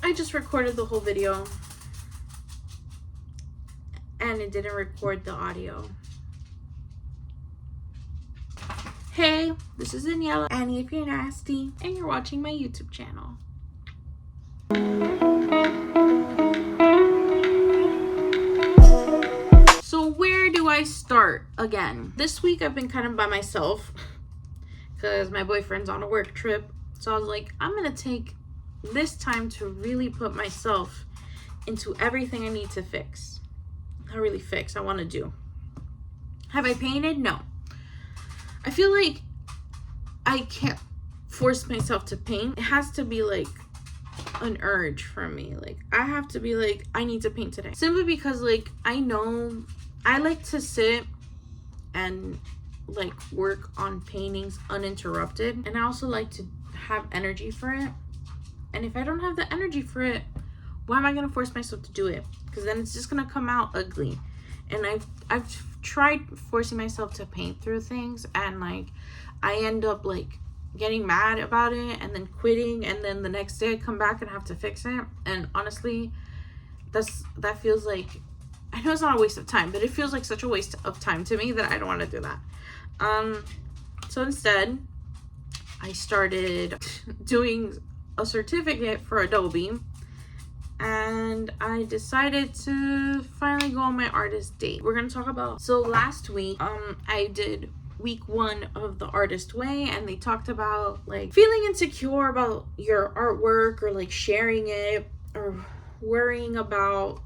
I just recorded the whole video and it didn't record the audio. Hey, this is Daniela, Annie if you're nasty, and you're watching my YouTube channel. So where do I start again? This week I've been kind of by myself because my boyfriend's on a work trip. So I was like, I'm gonna take this time to really put myself into everything I need to fix. Not really fix, I want to do. Have I painted? No. I feel like I can't force myself to paint. It has to be like an urge for me. Like I have to be like, I need to paint today. Simply because like I know I like to sit and like work on paintings uninterrupted. And I also like to have energy for it. And if I don't have the energy for it, why am I going to force myself to do it? Because then it's just going to come out ugly. And I've tried forcing myself to paint through things, and like I end up like getting mad about it and then quitting, and then the next day I come back and have to fix it. And honestly, that feels like, I know it's not a waste of time, but it feels like such a waste of time to me that I don't want to do that. So instead I started doing a certificate for Adobe, and I decided to finally go on my artist date. We're gonna talk about, so last week I did week 1 of the artist way, and they talked about like feeling insecure about your artwork or like sharing it or worrying about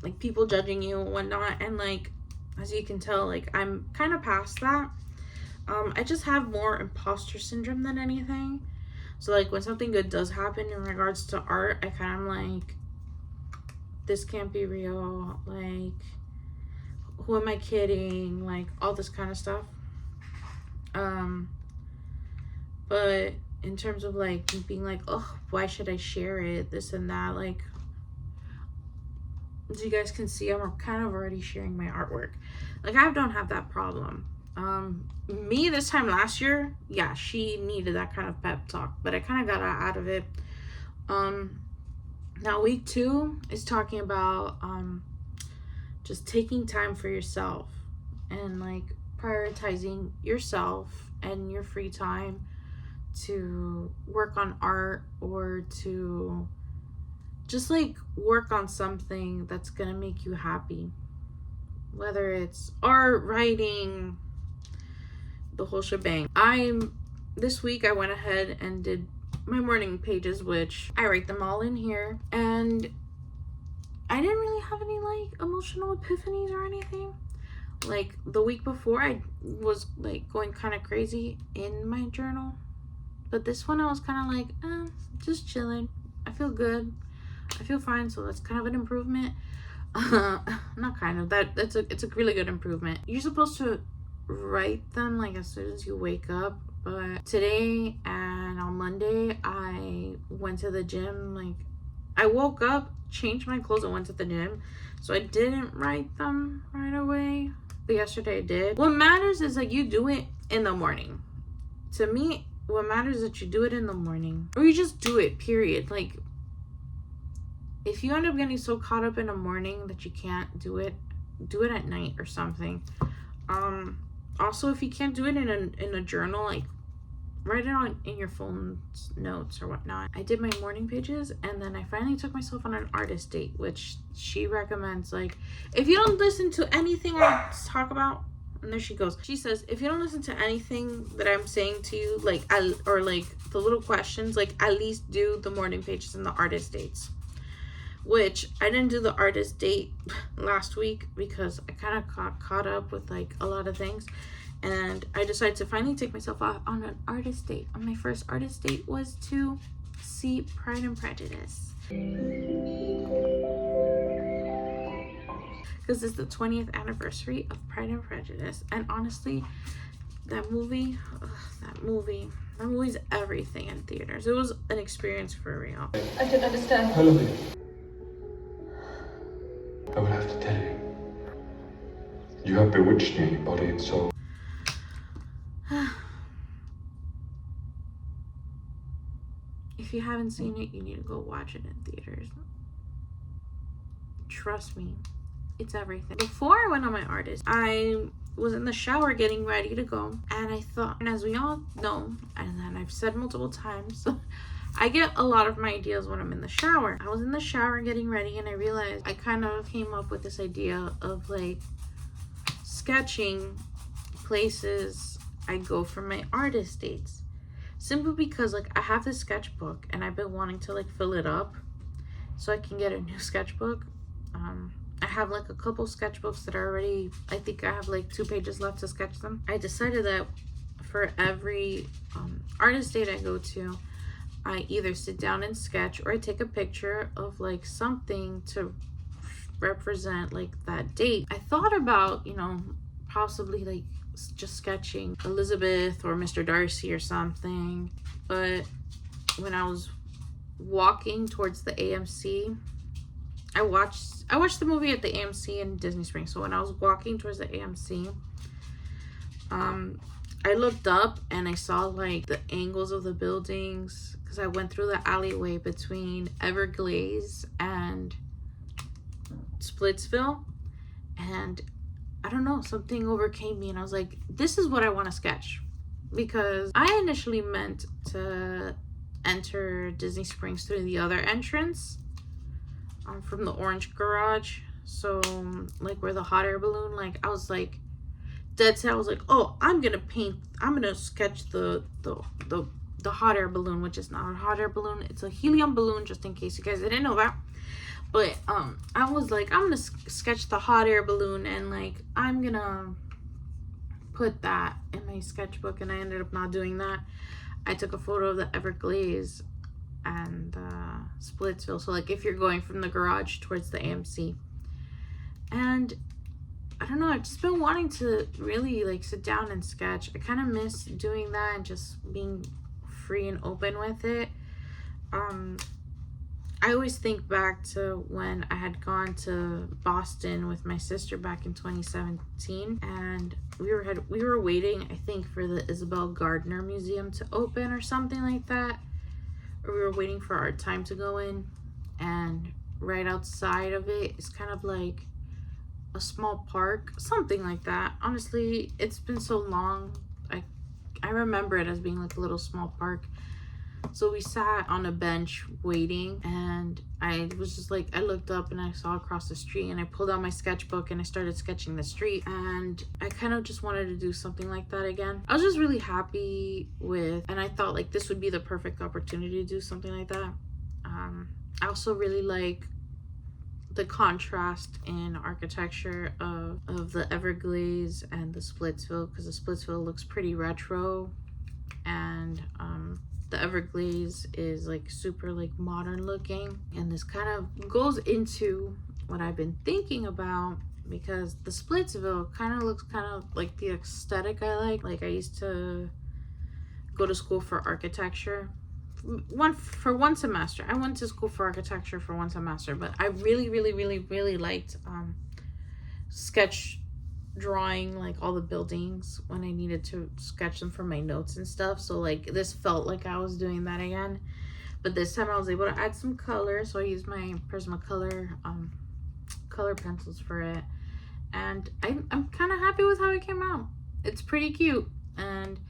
like people judging you and whatnot. And like as you can tell, like I'm kind of past that. I just have more imposter syndrome than anything. So like when something good does happen in regards to art, I kind of like, this can't be real. Like, who am I kidding? Like all this kind of stuff. But in terms of like being like, oh, why should I share it? This and that. Like, as you guys can see, I'm kind of already sharing my artwork. Like I don't have that problem. Me this time last year, yeah, she needed that kind of pep talk, but I kind of got out of it. Now week 2 is talking about just taking time for yourself and like prioritizing yourself and your free time to work on art, or to just like work on something that's gonna make you happy, whether it's art, writing, the whole shebang. This week I went ahead and did my morning pages, which I write them all in here, and I didn't really have any like emotional epiphanies or anything. Like the week before I was like going kind of crazy in my journal, but this one I was kind of like just chilling. I feel good, I feel fine, so that's kind of an improvement. Not kind of, it's a really good improvement. You're supposed to write them like as soon as you wake up, but today and on Monday I went to the gym. Like I woke up, changed my clothes, and went to the gym, so I didn't write them right away, but yesterday I did. What matters is that you do it in the morning. To me, what matters is that you do it in the morning, or you just do it, period. Like if you end up getting so caught up in the morning that you can't do it at night or something. Also, if you can't do it in a journal, like write it on in your phone's notes or whatnot. I did my morning pages, and then I finally took myself on an artist date, which she recommends. Like if you don't listen to anything I talk about, and there she goes, she says, if you don't listen to anything that I'm saying to you, like or like the little questions, like at least do the morning pages and the artist dates. Which I didn't do the artist date last week because I kind of got caught up with like a lot of things, and I decided to finally take myself out on an artist date. And my first artist date was to see Pride and Prejudice, because it's the 20th anniversary of Pride and Prejudice, and honestly, that movie's everything in theaters. It was an experience for real. I don't understand. Hello. I will have to tell you. You have bewitched me, body and soul. If you haven't seen it, you need to go watch it in theaters. Trust me, it's everything. Before I went on my artist, I was in the shower getting ready to go, and I thought, and as we all know, and then I've said multiple times, I get a lot of my ideas when I'm in the shower. I was in the shower getting ready, and I realized I kind of came up with this idea of like sketching places I go for my artist dates. Simply because like I have this sketchbook and I've been wanting to like fill it up so I can get a new sketchbook. I have like a couple sketchbooks that are already, I think I have like 2 pages left to sketch them. I decided that for every artist date I go to, I either sit down and sketch or I take a picture of like something to represent like that date. I thought about, you know, possibly like just sketching Elizabeth or Mr. Darcy or something, but when I was walking towards the AMC, I watched the movie at the AMC in Disney Springs. So when I was walking towards the AMC, I looked up and I saw like the angles of the buildings because I went through the alleyway between Everglades and Splitsville, and I don't know, something overcame me and I was like, this is what I want to sketch. Because I initially meant to enter Disney Springs through the other entrance from the orange garage. So like where the hot air balloon, like I was like dead set. I was like, oh, I'm gonna sketch the hot air balloon, which is not a hot air balloon, it's a helium balloon, just in case you guys didn't know that. But I was like, I'm gonna sketch the hot air balloon and like I'm gonna put that in my sketchbook, and I ended up not doing that. I took a photo of the Everglades and Splitsville, so like if you're going from the garage towards the AMC. And I don't know, I've just been wanting to really like sit down and sketch. I kind of miss doing that and just being free and open with it. I always think back to when I had gone to Boston with my sister back in 2017, and we were waiting, I think, for the Isabel Gardner Museum to open or something like that, or we were waiting for our time to go in, and right outside of it is kind of like a small park, something like that. Honestly, it's been so long, I remember it as being like a little small park. So we sat on a bench waiting, and I was just like, I looked up and I saw across the street, and I pulled out my sketchbook and I started sketching the street, and I kind of just wanted to do something like that again. I was just really happy with, and I thought like this would be the perfect opportunity to do something like that. I also really like the contrast in architecture of the Everglades and the Splitsville, because the Splitsville looks pretty retro, and the Everglades is like super like modern looking. And this kind of goes into what I've been thinking about, because the Splitsville kind of looks kind of like the aesthetic I like. Like I used to go to school for architecture for one semester. I went to school for architecture for one semester, but I really liked sketch drawing like all the buildings when I needed to sketch them for my notes and stuff. So like this felt like I was doing that again, but this time I was able to add some color, so I used my Prismacolor color pencils for it, and I'm kind of happy with how it came out. It's pretty cute, and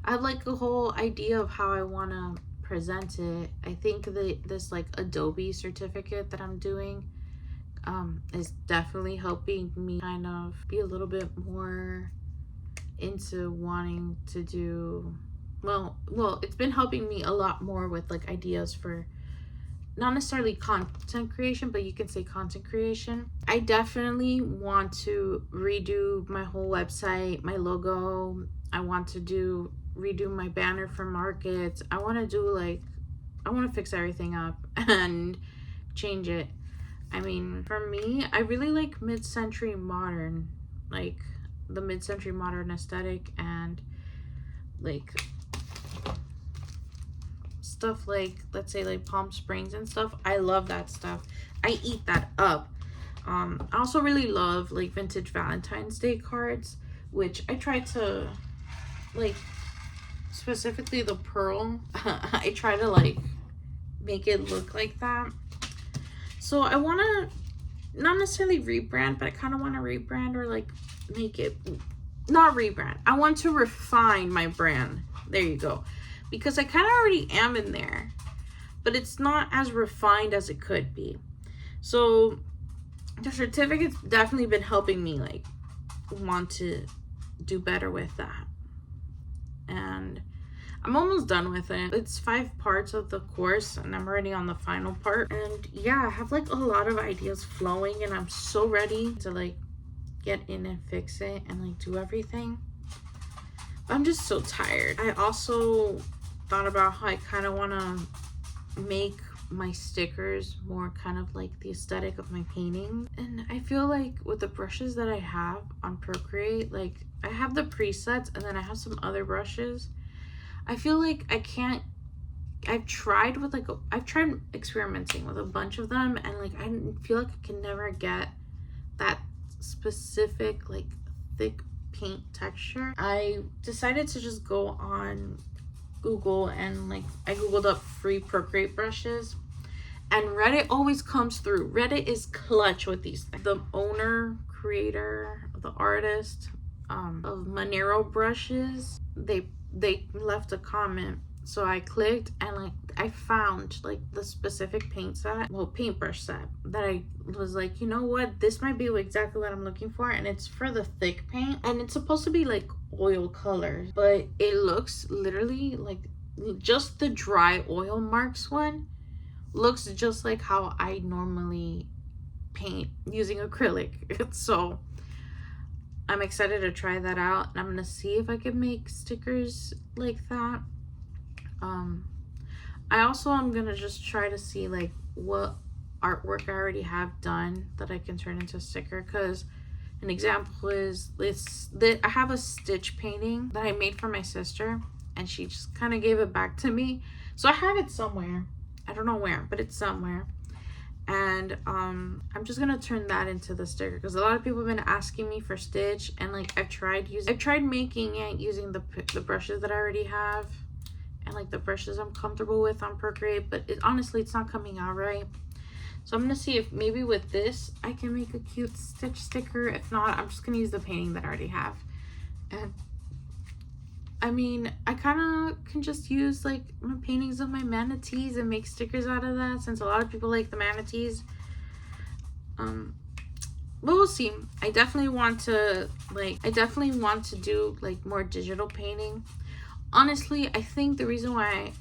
I have like a whole idea of how I want to present it. I think that this like Adobe certificate that I'm doing is definitely helping me kind of be a little bit more into wanting to do, well, it's been helping me a lot more with like ideas for not necessarily content creation, but you can say content creation. I definitely want to redo my whole website, my logo. I want to redo my banner for markets. I want to fix everything up and change it. I mean, for me, I really like mid-century modern, like the mid-century modern aesthetic, and like stuff like, let's say like Palm Springs and stuff. I love that stuff. I eat that up. I also really love like vintage Valentine's Day cards, which I try to like, specifically the pearl. I try to like make it look like that. So I want to not necessarily rebrand, but I kind of want to rebrand or like make it not rebrand. I want to refine my brand. There you go. Because I kind of already am in there, but it's not as refined as it could be. So the certificate's definitely been helping me like want to do better with that. And I'm almost done with it. It's 5 parts of the course and I'm already on the final part. And yeah, I have like a lot of ideas flowing and I'm so ready to like get in and fix it and like do everything. I'm just so tired. I also thought about how I kind of want to make my stickers more kind of like the aesthetic of my painting. And I feel like with the brushes that I have on Procreate, like I have the presets and then I have some other brushes. I feel like I've tried experimenting with a bunch of them and like I feel like I can never get that specific like thick paint texture. I decided to just go on Google and like I googled up free Procreate brushes and Reddit always comes through. Reddit is clutch with these things. The owner, creator, the artist of Monero brushes, they left a comment. So I clicked and like I found like the specific paintbrush set that I was like, you know what, this might be exactly what I'm looking for. And it's for the thick paint and it's supposed to be like oil colors, but it looks literally like just the dry oil marks one looks just like how I normally paint using acrylic. So I'm excited to try that out and I'm gonna see if I can make stickers like that. I also am gonna just try to see like what artwork I already have done that I can turn into a sticker, because an example is I have a stitch painting that I made for my sister and she just kind of gave it back to me, so I have it somewhere. I don't know where, but it's somewhere. And I'm just gonna turn that into the sticker because a lot of people have been asking me for stitch and like I've tried making it using the brushes that I already have and like the brushes I'm comfortable with on Procreate, but honestly it's not coming out right. So I'm gonna see if maybe with this I can make a cute stitch sticker. If not, I'm just gonna use the painting that I already have. And I mean, I kind of can just use like my paintings of my manatees and make stickers out of that, since a lot of people like the manatees. But we'll see. I definitely want to do like more digital painting. Honestly, I think the reason why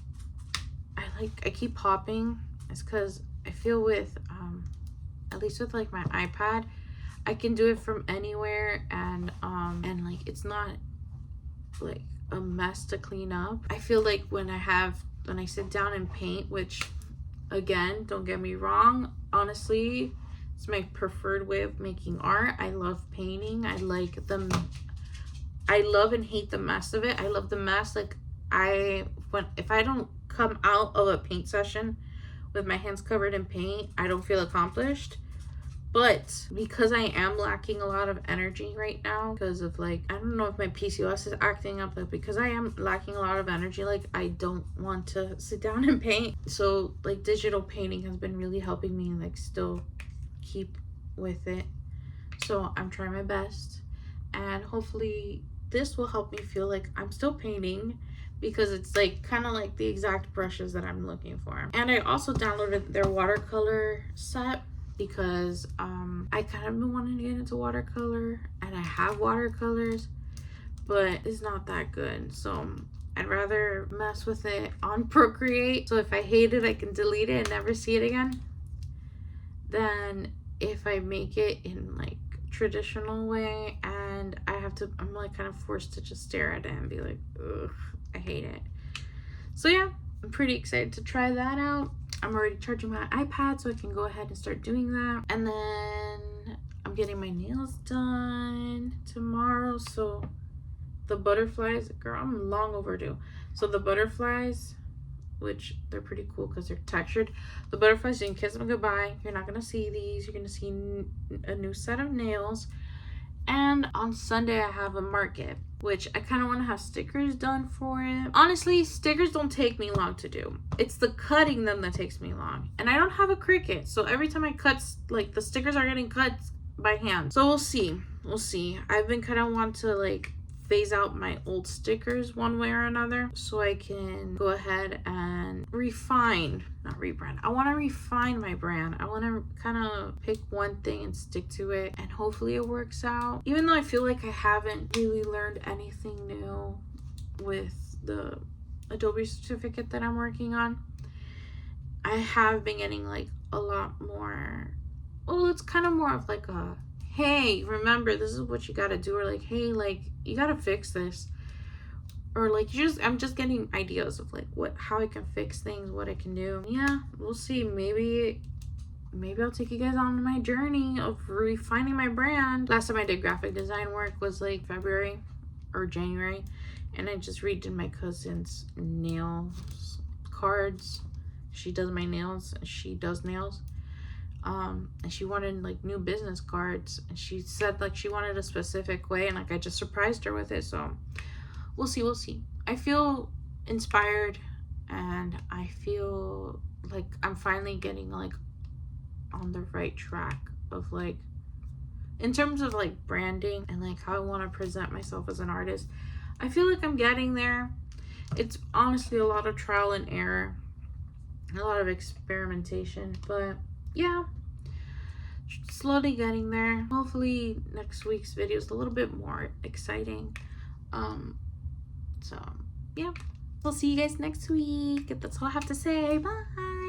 I keep hopping is because I feel with at least with like my iPad, I can do it from anywhere and like it's not like a mess to clean up. I feel like when I sit down and paint, which again, don't get me wrong, honestly, it's my preferred way of making art. I love painting. I love and hate the mess of it. I love the mess. Like if I don't come out of a paint session with my hands covered in paint, I don't feel accomplished. But because I am lacking a lot of energy right now because of like, I don't know if my PCOS is acting up, but because I am lacking a lot of energy, like I don't want to sit down and paint. So like digital painting has been really helping me like still keep with it. So I'm trying my best and hopefully this will help me feel like I'm still painting, because it's like kind of like the exact brushes that I'm looking for. And I also downloaded their watercolor set because I kind of been wanting to get into watercolor and I have watercolors, but it's not that good. So I'd rather mess with it on Procreate. So if I hate it, I can delete it and never see it again. Then if I make it in like traditional way and I'm like kind of forced to just stare at it and be like, ugh, I hate it. So yeah, I'm pretty excited to try that out. I'm already charging my iPad so I can go ahead and start doing that. And then I'm getting my nails done tomorrow. So the butterflies, girl, I'm long overdue. So the butterflies, which they're pretty cool because they're textured. The butterflies, you can kiss them goodbye. You're not going to see these. You're going to see a new set of nails. And on Sunday, I have a market which I kind of want to have stickers done for it. Honestly, stickers don't take me long to do. It's the cutting them that takes me long. And I don't have a Cricut, so every time I cut, like, the stickers are getting cut by hand. So we'll see. We'll see. I've been kind of want to, like, phase out my old stickers one way or another so I can go ahead and not rebrand. I want to refine my brand. I want to kind of pick one thing and stick to it, and hopefully it works out. Even though I feel like I haven't really learned anything new with the Adobe certificate that I'm working on, I have been getting like a lot more, well, it's kind of more of like a, hey, remember, this is what you gotta do, or like, hey, like, you gotta fix this, or like, I'm just getting ideas of like how I can fix things, what I can do. Yeah, we'll see. Maybe I'll take you guys on my journey of refining my brand. Last time I did graphic design work was like February or January, and I just redid my cousin's nails cards. She does my nails, she does nails. And she wanted like new business cards, and she said like she wanted a specific way, and like I just surprised her with it. So we'll see. I feel inspired, and I feel like I'm finally getting like on the right track of like, in terms of like branding and like how I want to present myself as an artist. I feel like I'm getting there. It's honestly a lot of trial and error, a lot of experimentation, but yeah, slowly getting there. Hopefully next week's video is a little bit more exciting. So yeah, we'll see you guys next week. That's all I have to say. Bye.